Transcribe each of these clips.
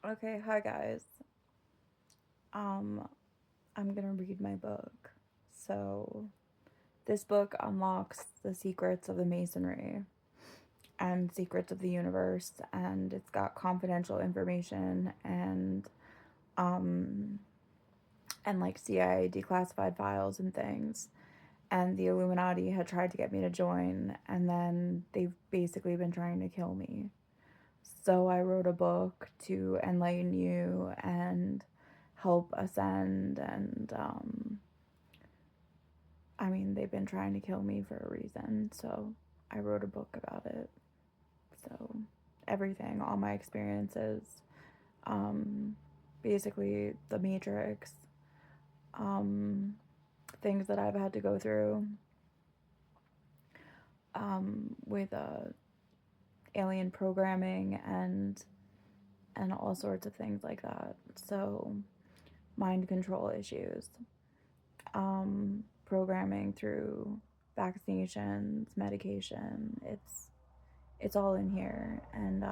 Okay, hi guys. Um, I'm gonna read my book. So, this book unlocks the secrets of the Masonry and secrets of the universe, and it's got confidential information um, and like CIA declassified files and things. And the Illuminati had tried to get me to join, and then they've basically been trying to kill me. So I wrote a book to enlighten you and help ascend. And I mean, they've been trying to kill me for a reason. So I wrote a book about it. So everything, all my experiences, um, basically the Matrix, um, things that I've had to go through with alien programming and all sorts of things like that. So mind control issues, programming through vaccinations, medication. It's all in here, and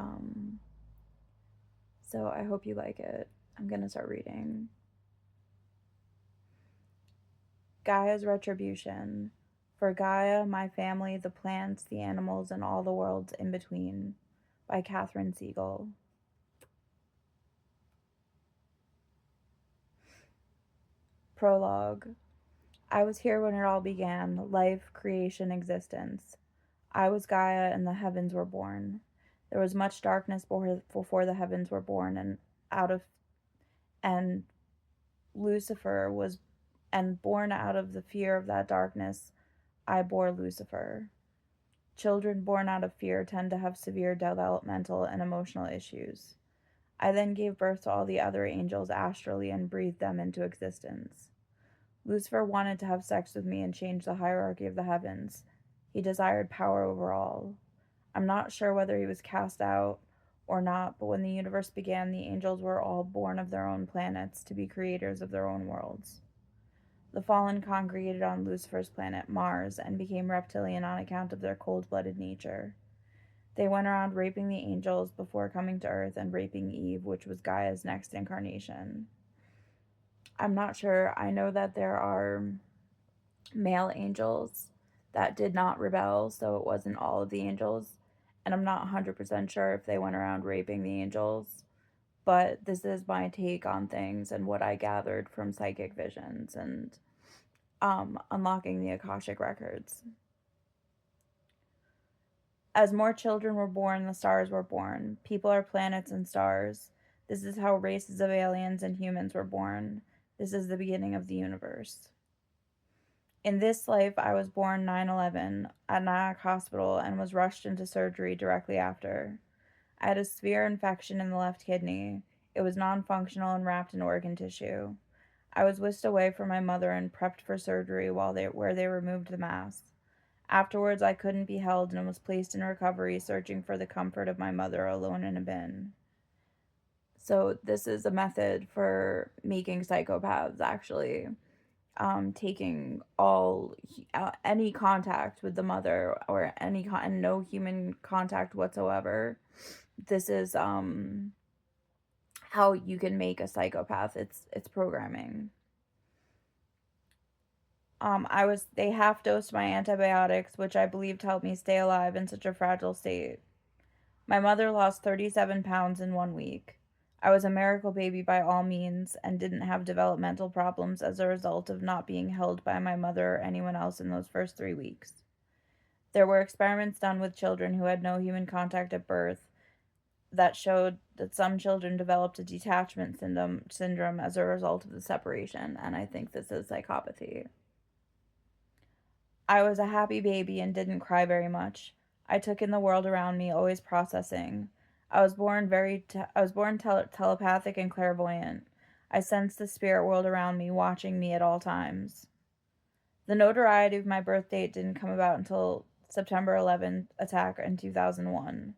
so I hope you like it. I'm gonna start reading. Gaia's Retribution. For Gaia, my family, the plants, the animals, and all the worlds in between. By Catherine Siegel. Prologue. I was here when it all began life, creation, existence. I was Gaia, and the heavens were born. There was much darkness before the heavens were born, and out of and Lucifer was and born out of the fear of that darkness, I bore Lucifer. Children born out of fear tend to have severe developmental and emotional issues. I then gave birth to all the other angels astrally and breathed them into existence. Lucifer wanted to have sex with me and change the hierarchy of the heavens. He desired power over all. I'm not sure whether he was cast out or not, but when the universe began, the angels were all born of their own planets to be creators of their own worlds. The fallen congregated on Lucifer's planet, Mars, and became reptilian on account of their cold blooded nature. They went around raping the angels before coming to Earth and raping Eve, which was Gaia's next incarnation. I'm not sure. I know that there are male angels that did not rebel, so it wasn't all of the angels. And I'm not 100% sure if they went around raping the angels, but this is my take on things and what I gathered from psychic visions and unlocking the Akashic records. As more children were born, the stars were born. People are planets and stars. This is how races of aliens and humans were born. This is the beginning of the universe. In this life, I was born 9/11 at Nyack Hospital and was rushed into surgery directly after. I had a severe infection in the left kidney. It was non functional and wrapped in organ tissue. I was whisked away from my mother and prepped for surgery where they removed the mass. Afterwards, I couldn't be held and was placed in recovery, searching for the comfort of my mother alone in a bin. So, this is a method for making psychopaths actually taking any contact with the mother or and no human contact whatsoever. This is how you can make a psychopath. It's programming. They half dosed my antibiotics, which I believed helped me stay alive in such a fragile state. My mother lost 37 pounds in 1 week. I was a miracle baby by all means and didn't have developmental problems as a result of not being held by my mother or anyone else in those first 3 weeks. There were experiments done with children who had no human contact at birth that showed that some children developed a detachment syndrome as a result of the separation, and I think this is psychopathy. I was a happy baby and didn't cry very much. I took in the world around me, always processing. I was born telepathic and clairvoyant. I sensed the spirit world around me, watching me at all times. The notoriety of my birth date didn't come about until September 11th attack in 2001.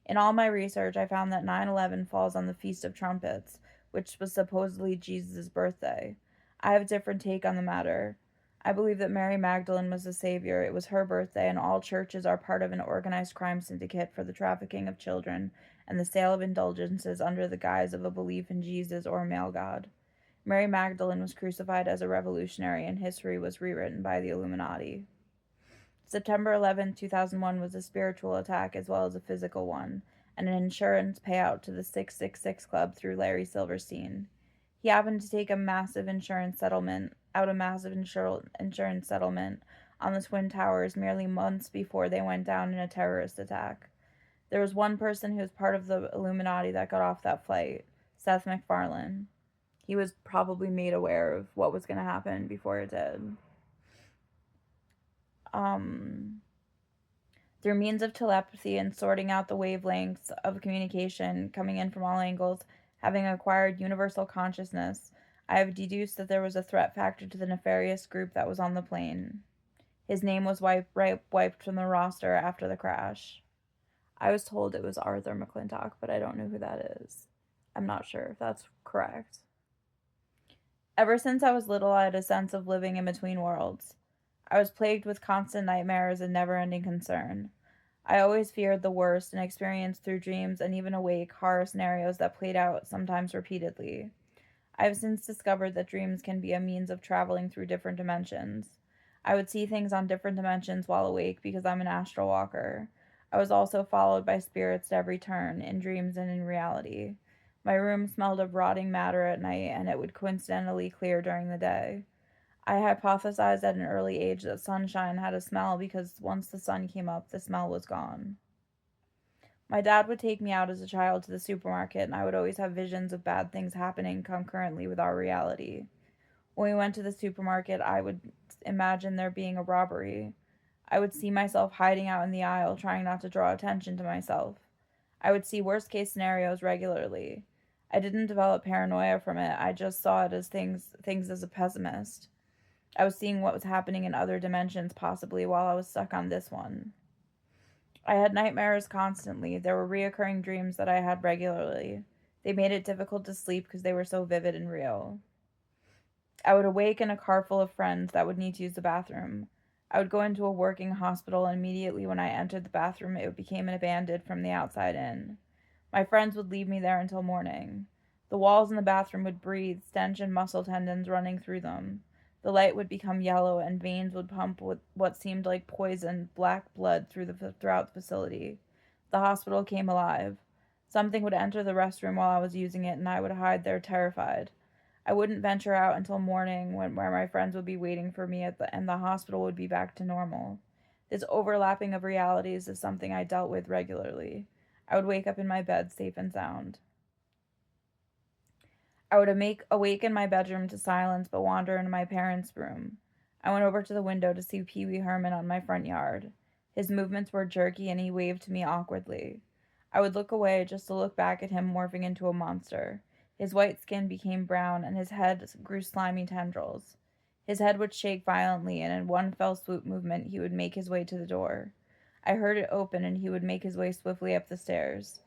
In all my research, I found that 9/11 falls on the Feast of Trumpets, which was supposedly Jesus' birthday. I have a different take on the matter. I believe that Mary Magdalene was the savior. It was her birthday, and all churches are part of an organized crime syndicate for the trafficking of children and the sale of indulgences under the guise of a belief in Jesus or a male god. Mary Magdalene was crucified as a revolutionary, and history was rewritten by the Illuminati. September 11, 2001 was a spiritual attack as well as a physical one, and an insurance payout to the 666 Club through Larry Silverstein. He happened to take a massive insurance settlement on the Twin Towers merely months before they went down in a terrorist attack. There was one person who was part of the Illuminati that got off that flight, Seth MacFarlane. He was probably made aware of what was going to happen before it did. Through means of telepathy and sorting out the wavelengths of communication coming in from all angles, having acquired universal consciousness, I have deduced that there was a threat factor to the nefarious group that was on the plane. His name was wiped from the roster after the crash. I was told it was Arthur McClintock, but I don't know who that is. I'm not sure if that's correct. Ever since I was little, I had a sense of living in between worlds. I was plagued with constant nightmares and never-ending concern. I always feared the worst and experienced through dreams and even awake horror scenarios that played out sometimes repeatedly. I have since discovered that dreams can be a means of traveling through different dimensions. I would see things on different dimensions while awake because I'm an astral walker. I was also followed by spirits at every turn, in dreams and in reality. My room smelled of rotting matter at night, and it would coincidentally clear during the day. I hypothesized at an early age that sunshine had a smell because once the sun came up, the smell was gone. My dad would take me out as a child to the supermarket, and I would always have visions of bad things happening concurrently with our reality. When we went to the supermarket, I would imagine there being a robbery. I would see myself hiding out in the aisle, trying not to draw attention to myself. I would see worst case scenarios regularly. I didn't develop paranoia from it, I just saw it as things as a pessimist. I was seeing what was happening in other dimensions possibly while I was stuck on this one. I had nightmares constantly. There were reoccurring dreams that I had regularly. They made it difficult to sleep because they were so vivid and real. I would awake in a car full of friends that would need to use the bathroom. I would go into a working hospital, and immediately when I entered the bathroom, it became abandoned from the outside in. My friends would leave me there until morning. The walls in the bathroom would breathe, stench and muscle tendons running through them. The light would become yellow, and veins would pump with what seemed like poisoned black blood throughout the facility. The hospital came alive. Something would enter the restroom while I was using it, and I would hide there terrified. I wouldn't venture out until morning, where my friends would be waiting for me and the hospital would be back to normal. This overlapping of realities is something I dealt with regularly. I would wake up in my bed safe and sound. I would awake in my bedroom to silence but wander into my parents' room. I went over to the window to see Pee Wee Herman on my front yard. His movements were jerky and he waved to me awkwardly. I would look away just to look back at him morphing into a monster. His white skin became brown and his head grew slimy tendrils. His head would shake violently, and in one fell swoop movement he would make his way to the door. I heard it open and he would make his way swiftly up the stairs.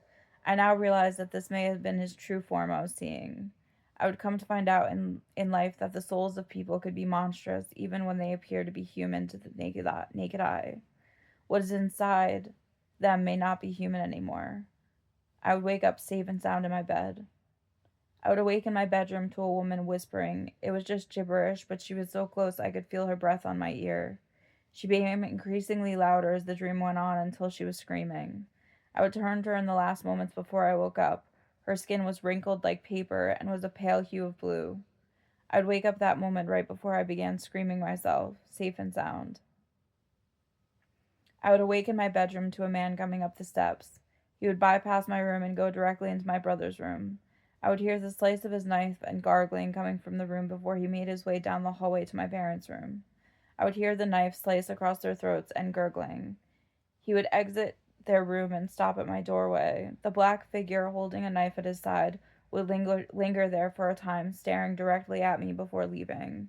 I now realized that this may have been his true form I was seeing. I would come to find out in life that the souls of people could be monstrous even when they appear to be human to the naked eye. What is inside them may not be human anymore. I would wake up safe and sound in my bed. I would awake in my bedroom to a woman whispering. It was just gibberish, but she was so close I could feel her breath on my ear. She became increasingly louder as the dream went on until she was screaming. I would turn to her in the last moments before I woke up. Her skin was wrinkled like paper and was a pale hue of blue. I would wake up that moment right before I began screaming myself, safe and sound. I would awake in my bedroom to a man coming up the steps. He would bypass my room and go directly into my brother's room. I would hear the slice of his knife and gargling coming from the room before he made his way down the hallway to my parents' room. I would hear the knife slice across their throats and gurgling. He would exit their room and stop at my doorway. The black figure holding a knife at his side would linger there for a time, staring directly at me before leaving.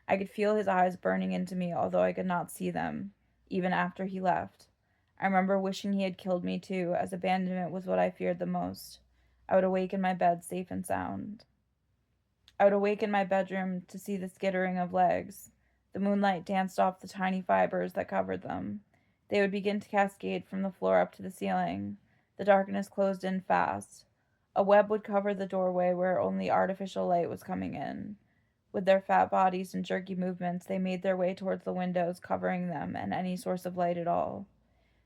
I could feel his eyes burning into me, although I could not see them, even after he left. I remember wishing he had killed me too, as abandonment was what I feared the most. I would awake in my bed safe and sound. I would awake in my bedroom to see the skittering of legs. The moonlight danced off the tiny fibers that covered them. They would begin to cascade from the floor up to the ceiling. The darkness closed in fast. A web would cover the doorway where only artificial light was coming in. With their fat bodies and jerky movements, they made their way towards the windows, covering them and any source of light at all.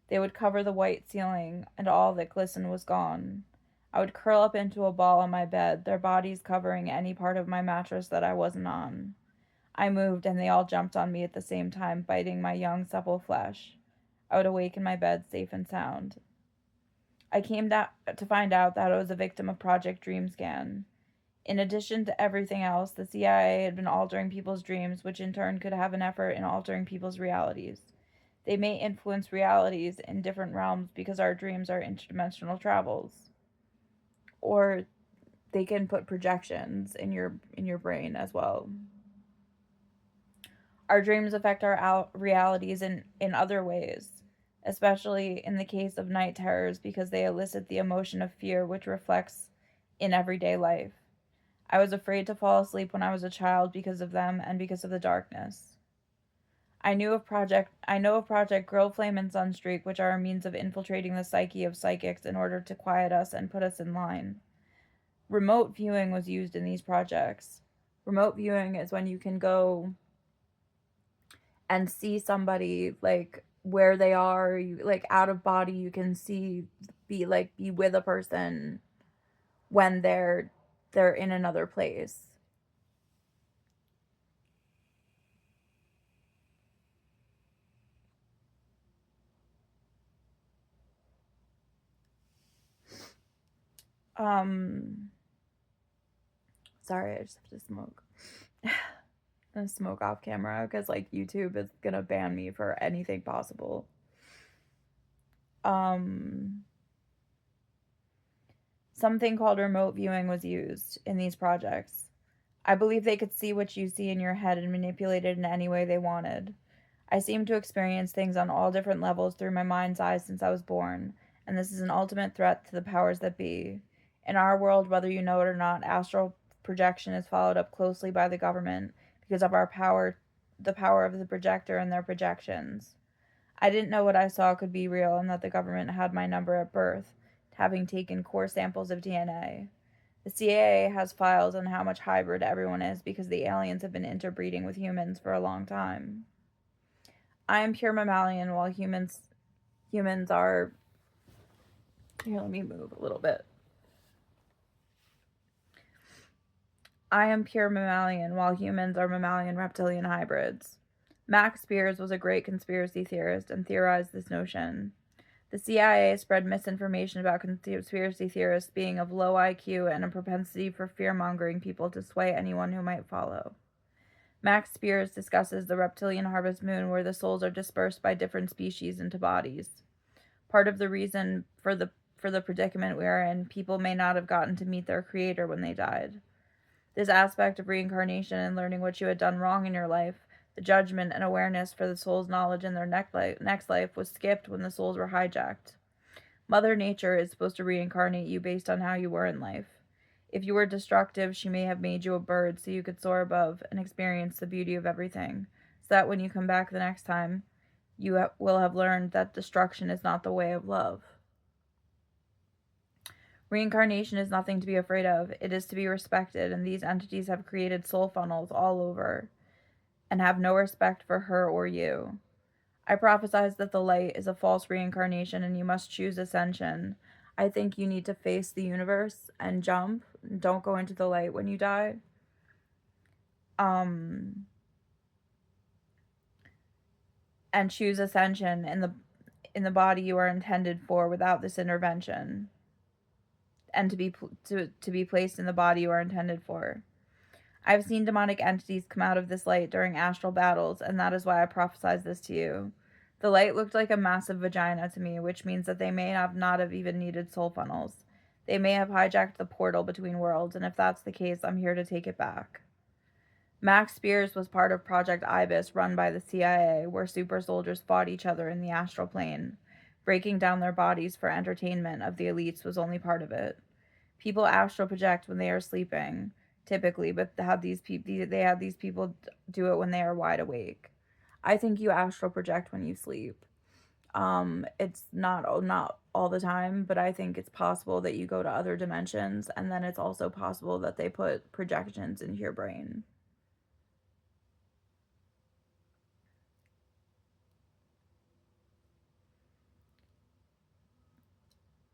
They would cover the white ceiling, and all that glistened was gone. I would curl up into a ball on my bed, their bodies covering any part of my mattress that I wasn't on. I moved, and they all jumped on me at the same time, biting my young, supple flesh. I would awake in my bed, safe and sound. I came to find out that I was a victim of Project Dreamscan. In addition to everything else, the CIA had been altering people's dreams, which in turn could have an effort in altering people's realities. They may influence realities in different realms because our dreams are interdimensional travels. Or they can put projections in your brain as well. Our dreams affect our realities in other ways, especially in the case of night terrors because they elicit the emotion of fear which reflects in everyday life. I was afraid to fall asleep when I was a child because of them and because of the darkness. I know of Project Grill Flame and Sunstreak, which are a means of infiltrating the psyche of psychics in order to quiet us and put us in line. Remote viewing was used in these projects. Remote viewing is when you can go and see somebody like where they are, you like out of body, you can see be with a person when they're in another place. Um Sorry, I just have to smoke. I'm gonna smoke off camera because like YouTube is gonna ban me for anything possible. Um Something called remote viewing was used in these projects. I believe they could see what you see in your head and manipulate it in any way they wanted. I seem to experience things on all different levels through my mind's eyes since I was born, and this is an ultimate threat to the powers that be. In our world, whether you know it or not, astral projection is followed up closely by the government because of the power of the projector and their projections. I didn't know what I saw could be real and that the government had my number at birth, having taken core samples of DNA. The CIA has files on how much hybrid everyone is because the aliens have been interbreeding with humans for a long time. I am pure mammalian while humans are here, let me move a little bit. I am pure mammalian while humans are mammalian reptilian hybrids. Max Spears was a great conspiracy theorist and theorized this notion. The CIA spread misinformation about conspiracy theorists being of low IQ and a propensity for fear-mongering people to sway anyone who might follow. Max Spears discusses the reptilian harvest moon where the souls are dispersed by different species into bodies. Part of the reason for the predicament we are in, people may not have gotten to meet their creator when they died. This aspect of reincarnation and learning what you had done wrong in your life, the judgment and awareness for the soul's knowledge in their next life was skipped when the souls were hijacked. Mother Nature is supposed to reincarnate you based on how you were in life. If you were destructive, she may have made you a bird so you could soar above and experience the beauty of everything, so that when you come back the next time, you will have learned that destruction is not the way of love. Reincarnation is nothing to be afraid of. It is to be respected, and these entities have created soul funnels all over and have no respect for her or you. I prophesize that the light is a false reincarnation and you must choose ascension. I think you need to face the universe and jump. Don't go into the light when you die. And choose ascension in the body you are intended for without this intervention, and to be placed in the body you are intended for. I've seen demonic entities come out of this light during astral battles, and that is why I prophesied this to you. The light looked like a massive vagina to me, which means that they may have not have even needed soul funnels. They may have hijacked the portal between worlds, and if that's the case, I'm here to take it back. Max Spears was part of Project Ibis, run by the CIA, where super soldiers fought each other in the astral plane. Breaking down their bodies for entertainment of the elites was only part of it. People astral project when they are sleeping, typically, but they had these people do it when they are wide awake. I think you astral project when you sleep. It's not all the time, but I think it's possible that you go to other dimensions, and then it's also possible that they put projections into your brain.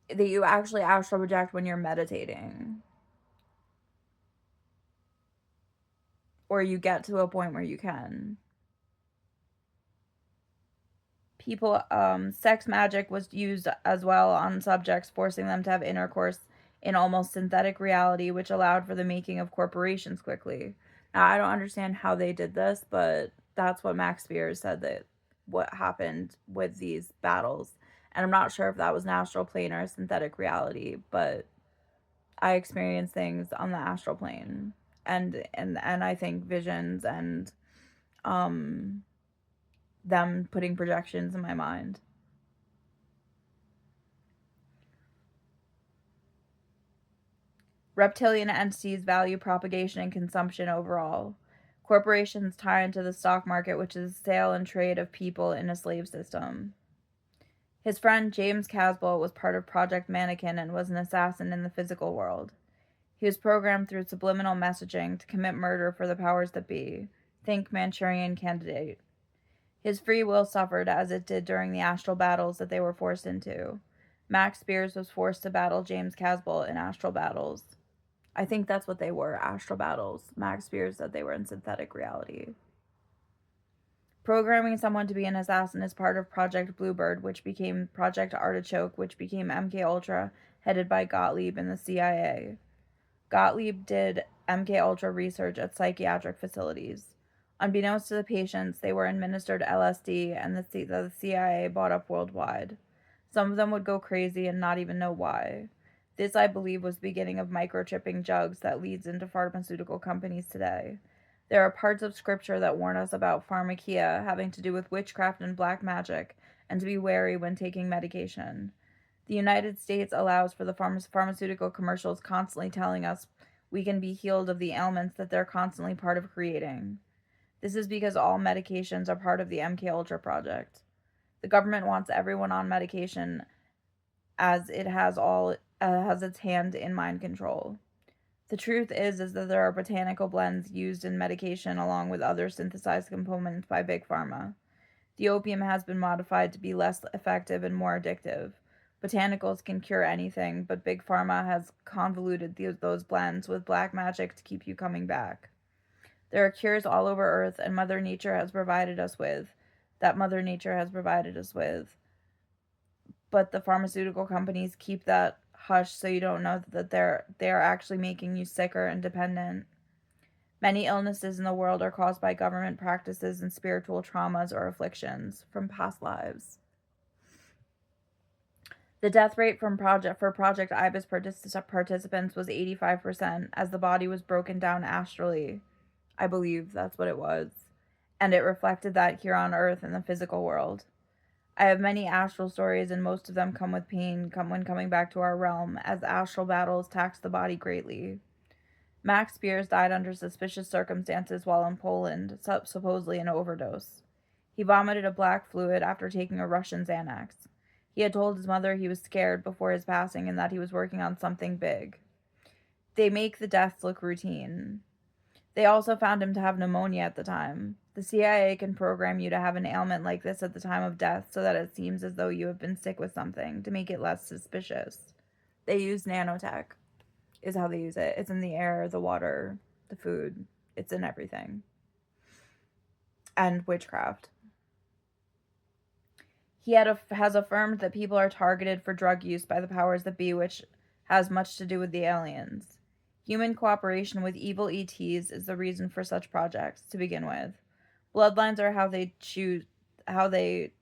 That you actually astral project when you're meditating, or you get to a point where you can. People, sex magic was used as well on subjects, forcing them to have intercourse in almost synthetic reality, which allowed for the making of corporations quickly. Now, I don't understand how they did this, but that's what Max Spears said that what happened with these battles. And I'm not sure if that was an astral plane or a synthetic reality, but I experienced things on the astral plane, and I think visions and um them putting projections in my mind. Reptilian entities value propagation and consumption overall. Corporations tie into the stock market, which is the sale and trade of people in a slave system. His friend James Caswell was part of Project Mannequin and was an assassin in the physical world. He was programmed through subliminal messaging to commit murder for the powers that be. Think Manchurian Candidate. His free will suffered as it did during the astral battles that they were forced into. Max Spears was forced to battle James Caswell in astral battles. I think that's what they were, astral battles. Max Spears said they were in synthetic reality. Programming someone to be an assassin is part of Project Bluebird, which became Project Artichoke, which became MK Ultra, headed by Gottlieb in the CIA. Gottlieb did MK Ultra research at psychiatric facilities. Unbeknownst to the patients, they were administered LSD, and the CIA bought up worldwide. Some of them would go crazy and not even know why. This, I believe, was the beginning of microchipping jugs that leads into pharmaceutical companies today. There are parts of scripture that warn us about pharmakia having to do with witchcraft and black magic, and to be wary when taking medication. The United States allows for the pharmaceutical commercials constantly telling us we can be healed of the ailments that they're constantly part of creating. This is because all medications are part of the MK Ultra project. The government wants everyone on medication as it has its hand in mind control. The truth is that there are botanical blends used in medication along with other synthesized components by Big Pharma. The opium has been modified to be less effective and more addictive. Botanicals can cure anything, but Big Pharma has convoluted those blends with black magic to keep you coming back. There are cures all over Earth, and Mother Nature has provided us with, but the pharmaceutical companies keep that hush so you don't know that they're actually making you sicker and dependent. Many illnesses in the world are caused by government practices and spiritual traumas or afflictions from past lives. The death rate for Project Ibis participants was 85% as the body was broken down astrally. I believe that's what it was. And it reflected that here on Earth in the physical world. I have many astral stories, and most of them come with pain when coming back to our realm, as astral battles tax the body greatly. Max Spears died under suspicious circumstances while in Poland, supposedly an overdose. He vomited a black fluid after taking a Russian Xanax. He had told his mother he was scared before his passing and that he was working on something big. They make the deaths look routine. They also found him to have pneumonia at the time. The CIA can program you to have an ailment like this at the time of death so that it seems as though you have been sick with something to make it less suspicious. They use nanotech, is how they use it. It's in the air, the water, the food, it's in everything. And witchcraft. He has affirmed that people are targeted for drug use by the powers that be, which has much to do with the aliens. Human cooperation with evil ETs is the reason for such projects to begin with. Bloodlines are how they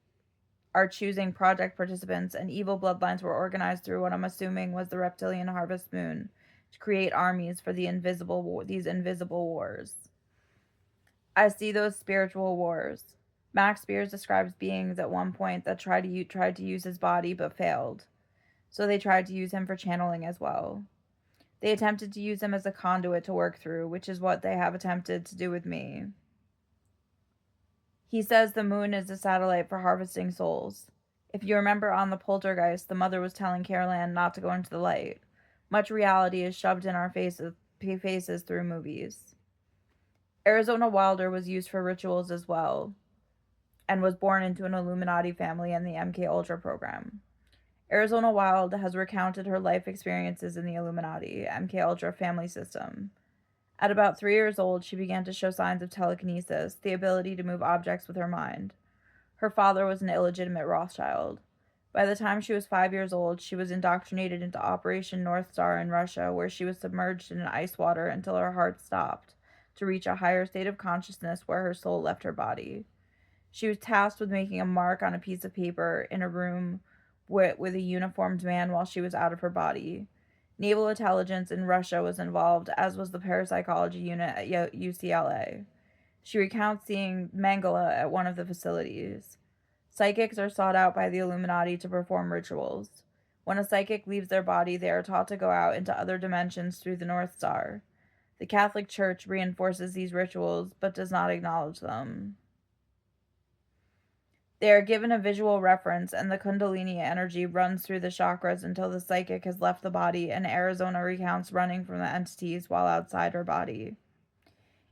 are choosing project participants, and evil bloodlines were organized through what I'm assuming was the reptilian harvest moon to create armies for these invisible wars. I see those spiritual wars. Max Spears describes beings at one point that tried to use his body but failed. So they tried to use him for channeling as well. They attempted to use him as a conduit to work through, which is what they have attempted to do with me. He says the moon is a satellite for harvesting souls. If you remember on the Poltergeist, the mother was telling Carol Ann not to go into the light. Much reality is shoved in our faces through movies. Arizona Wilder was used for rituals as well, and was born into an Illuminati family in the MK Ultra program. Arizona Wild has recounted her life experiences in the Illuminati MK Ultra family system. At about 3 years old, she began to show signs of telekinesis, the ability to move objects with her mind. Her father was an illegitimate Rothschild. By the time she was 5 years old, she was indoctrinated into Operation North Star in Russia, where she was submerged in ice water until her heart stopped, to reach a higher state of consciousness where her soul left her body. She was tasked with making a mark on a piece of paper in a room with a uniformed man while she was out of her body. Naval intelligence in Russia was involved, as was the parapsychology unit at UCLA. She recounts seeing Mengele at one of the facilities. Psychics are sought out by the Illuminati to perform rituals. When a psychic leaves their body, they are taught to go out into other dimensions through the North Star. The Catholic Church reinforces these rituals but does not acknowledge them. They are given a visual reference, and the Kundalini energy runs through the chakras until the psychic has left the body, and Arizona recounts running from the entities while outside her body.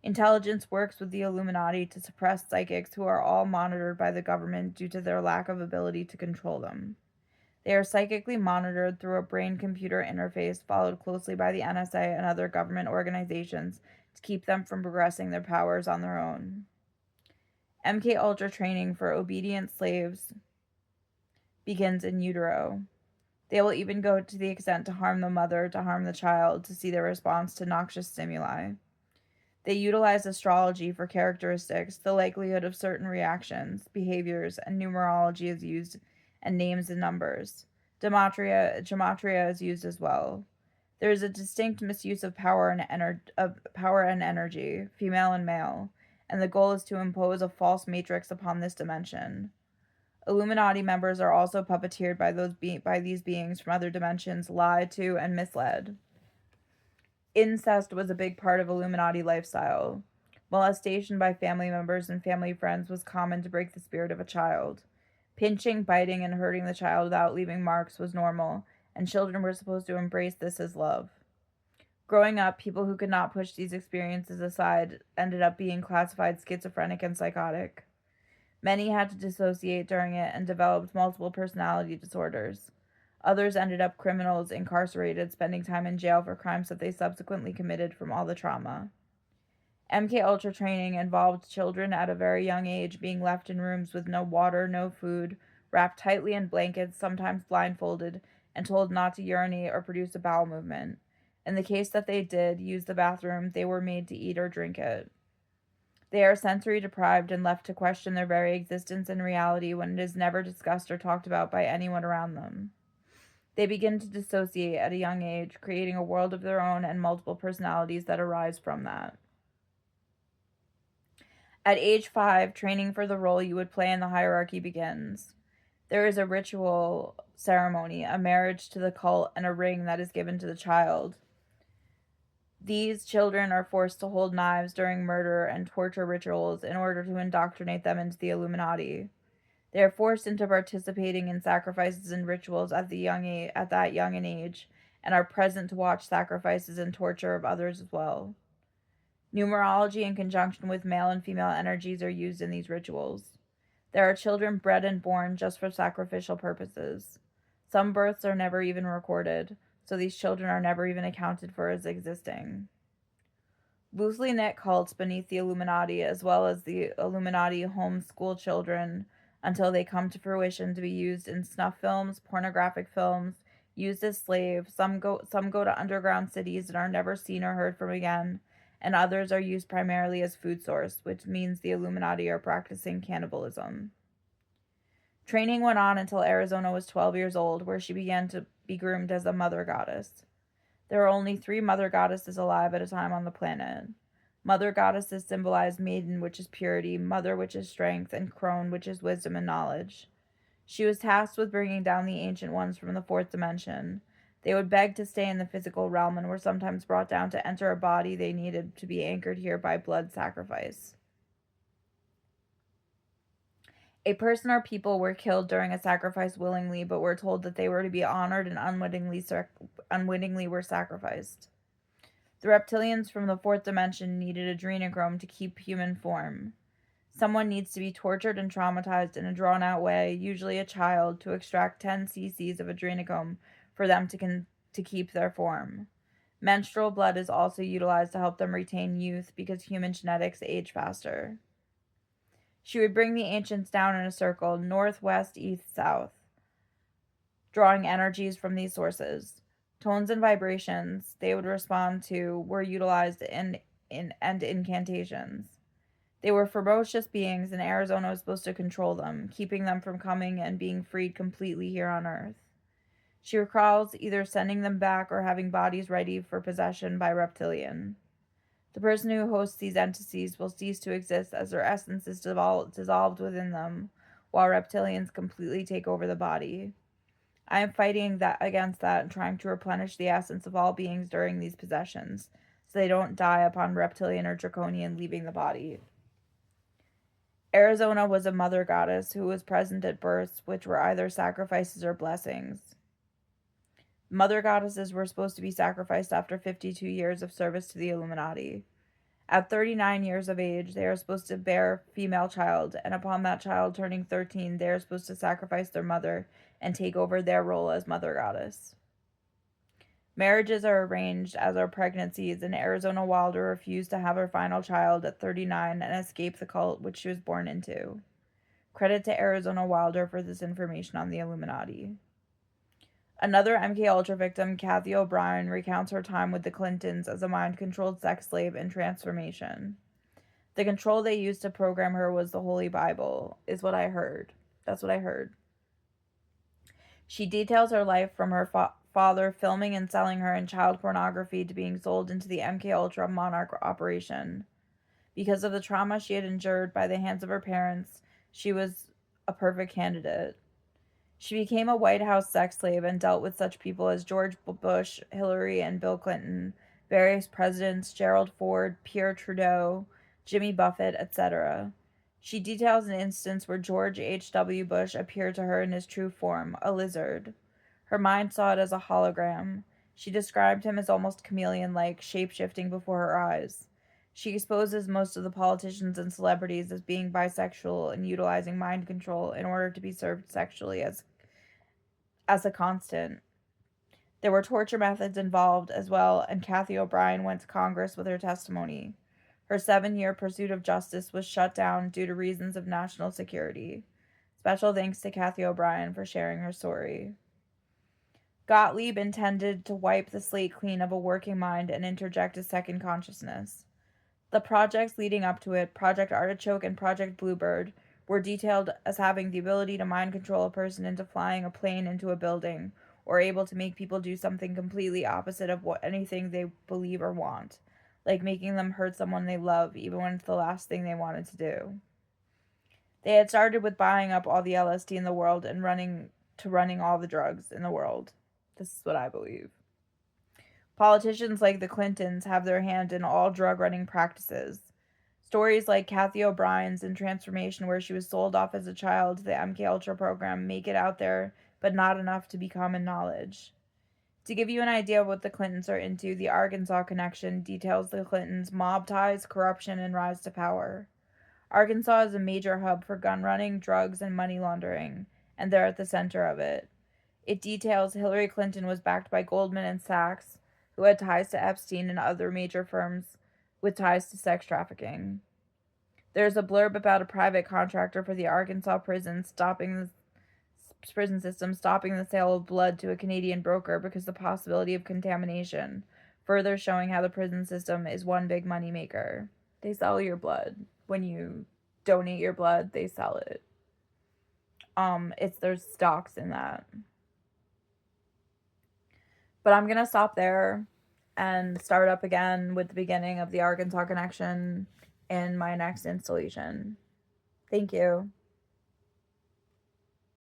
Intelligence works with the Illuminati to suppress psychics who are all monitored by the government due to their lack of ability to control them. They are psychically monitored through a brain-computer interface followed closely by the NSA and other government organizations to keep them from progressing their powers on their own. MK Ultra training for obedient slaves begins in utero. They will even go to the extent to harm the mother, to harm the child, to see their response to noxious stimuli. They utilize astrology for characteristics, the likelihood of certain reactions, behaviors, and numerology is used, and names and numbers. Gematria is used as well. There is a distinct misuse of power and energy, female and male, and the goal is to impose a false matrix upon this dimension. Illuminati members are also puppeteered by these beings from other dimensions, lied to, and misled. Incest was a big part of Illuminati lifestyle. Molestation by family members and family friends was common to break the spirit of a child. Pinching, biting, and hurting the child without leaving marks was normal, and children were supposed to embrace this as love. Growing up, people who could not push these experiences aside ended up being classified schizophrenic and psychotic. Many had to dissociate during it and developed multiple personality disorders. Others ended up criminals, incarcerated, spending time in jail for crimes that they subsequently committed from all the trauma. MK Ultra training involved children at a very young age being left in rooms with no water, no food, wrapped tightly in blankets, sometimes blindfolded, and told not to urinate or produce a bowel movement. In the case that they did use the bathroom, they were made to eat or drink it. They are sensory deprived and left to question their very existence and reality when it is never discussed or talked about by anyone around them. They begin to dissociate at a young age, creating a world of their own and multiple personalities that arise from that. At age 5, training for the role you would play in the hierarchy begins. There is a ritual ceremony, a marriage to the cult, and a ring that is given to the child. These children are forced to hold knives during murder and torture rituals in order to indoctrinate them into the Illuminati. They are forced into participating in sacrifices and rituals at that young an age, and are present to watch sacrifices and torture of others as well. Numerology in conjunction with male and female energies are used in these rituals. There are children bred and born just for sacrificial purposes. Some births are never even recorded, so these children are never even accounted for as existing. Loosely knit cults beneath the Illuminati, as well as the Illuminati homeschool children until they come to fruition to be used in snuff films, pornographic films, used as slaves. Some go to underground cities and are never seen or heard from again, and others are used primarily as food source, which means the Illuminati are practicing cannibalism. Training went on until Arizona was 12 years old, where she began to be groomed as a mother goddess. There are only 3 mother goddesses alive at a time on the planet. Mother goddesses symbolize maiden, which is purity, mother, which is strength, and crone, which is wisdom and knowledge. She was tasked with bringing down the ancient ones from the 4th dimension. They would beg to stay in the physical realm and were sometimes brought down to enter a body they needed to be anchored here by blood sacrifice. A person or people were killed during a sacrifice willingly, but were told that they were to be honored and unwittingly were sacrificed. The reptilians from the fourth dimension needed adrenochrome to keep human form. Someone needs to be tortured and traumatized in a drawn out way, usually a child, to extract 10 cc's of adrenochrome for them to keep their form. Menstrual blood is also utilized to help them retain youth because human genetics age faster. She would bring the ancients down in a circle, north, west, east, south, drawing energies from these sources. Tones and vibrations they would respond to were utilized in incantations. They were ferocious beings, and Arizona was supposed to control them, keeping them from coming and being freed completely here on Earth. She recalls either sending them back or having bodies ready for possession by reptilian. The person who hosts these entities will cease to exist as their essence is dissolved within them, while reptilians completely take over the body. I am fighting against that and trying to replenish the essence of all beings during these possessions, so they don't die upon reptilian or draconian leaving the body. Arizona was a mother goddess who was present at births, which were either sacrifices or blessings. Mother goddesses were supposed to be sacrificed after 52 years of service to the Illuminati. At 39 years of age, they are supposed to bear a female child, and upon that child turning 13, they are supposed to sacrifice their mother and take over their role as mother goddess. Marriages are arranged, as are pregnancies, and Arizona Wilder refused to have her final child at 39 and escape the cult which she was born into. Credit to Arizona Wilder for this information on the Illuminati. Another MKUltra victim, Kathy O'Brien, recounts her time with the Clintons as a mind-controlled sex slave in transformation. The control they used to program her was the Holy Bible, is what I heard. That's what I heard. She details her life from her father filming and selling her in child pornography to being sold into the MKUltra Monarch operation. Because of the trauma she had endured by the hands of her parents, she was a perfect candidate. She became a White House sex slave and dealt with such people as George Bush, Hillary, and Bill Clinton, various presidents, Gerald Ford, Pierre Trudeau, Jimmy Buffett, etc. She details an instance where George H.W. Bush appeared to her in his true form, a lizard. Her mind saw it as a hologram. She described him as almost chameleon-like, shape-shifting before her eyes. She exposes most of the politicians and celebrities as being bisexual and utilizing mind control in order to be served sexually as a constant. There were torture methods involved as well, and Kathy O'Brien went to Congress with her testimony. Her 7-year pursuit of justice was shut down due to reasons of national security. Special thanks to Kathy O'Brien for sharing her story. Gottlieb intended to wipe the slate clean of a working mind and interject a second consciousness. The projects leading up to it, Project Artichoke and Project Bluebird, were detailed as having the ability to mind control a person into flying a plane into a building, or able to make people do something completely opposite of anything they believe or want, like making them hurt someone they love, even when it's the last thing they wanted to do. They had started with buying up all the LSD in the world and running all the drugs in the world. This is what I believe. Politicians like the Clintons have their hand in all drug-running practices. Stories like Kathy O'Brien's in Transformation, where she was sold off as a child to the MKUltra program, make it out there, but not enough to be common knowledge. To give you an idea of what the Clintons are into, the Arkansas Connection details the Clintons' mob ties, corruption, and rise to power. Arkansas is a major hub for gun running, drugs, and money laundering, and they're at the center of it. It details Hillary Clinton was backed by Goldman and Sachs, who had ties to Epstein and other major firms with ties to sex trafficking. There's a blurb about a private contractor for the Arkansas prison prison system stopping the sale of blood to a Canadian broker because of the possibility of contamination, further showing how the prison system is one big moneymaker. They sell your blood. When you donate your blood, they sell it. There's stocks in that. But I'm gonna stop there and start up again with the beginning of the Arkansas Connection in my next installation. Thank you.